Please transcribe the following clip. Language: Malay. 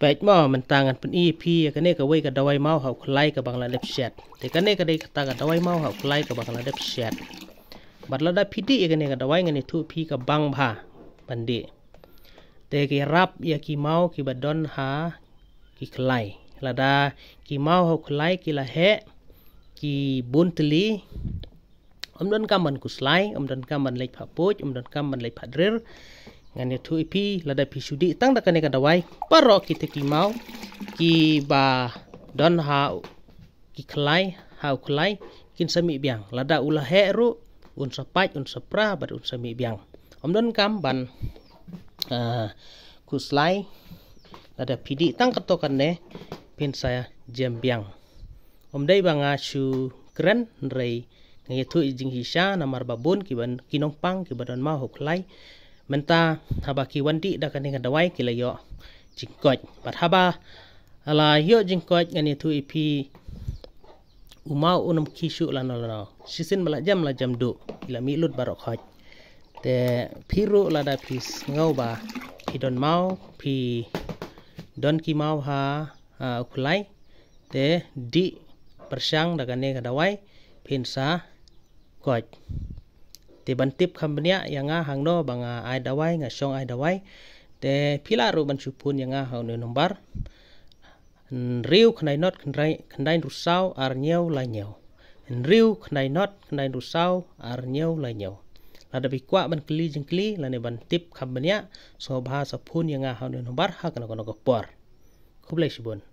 baik mau mentangan pen EP kan ne ka wei ka dawai mau hau klai ka bangla dep chat te kan ne ka dei kata ka dawai mau hau klai ka bangla dep chat batla da pidi kan ne ka dawai ngani tu pi ka bang bha pandi te ki rap ya ki mau ki badon ha ki klai lada ki mau hau klai ki la he ki buntli don kaman kuslai don kaman lek pha poj don kaman lek pha drir ngani tu ipi lada pi sudi tang da kan ne ka dawai paro ki te ki mau ki ba don ha ki klai hau klai kin sami biang lada ula he ru un sapai un sapra bad un sami biang don kam ban kuslai lada pidi tang katokan ne pin saya jam biang dai banga chu kren rei ngai tu jing hisha namar babun ki ban kinong pang ki badon ma hoklai menta haba ki wandi da kan ngai dawai ki la yo jingkoj bat haba ala yo jingkoj ngani tu ipi umau unum kishu lano sisin mala jam du ila mi lut barok khoj te phiru lada phis ngau ba ki don mau phi don ki mau ha uklai te di persang daga ne kadawai pinsa koj te bantip khambnya yanga hangno banga ai dawai nga song ai dawai te pilaru ban supun yanga haunu nombar riu khnai not khnai rusau ar nyeu la nyeu riu khnai not khnai rusau ar nyeu la nyeu lada bikwa ban kli jingkli lane ban tip khambnya so bha sa phun yanga haunu nombar ha kana kono ko por khublai sibun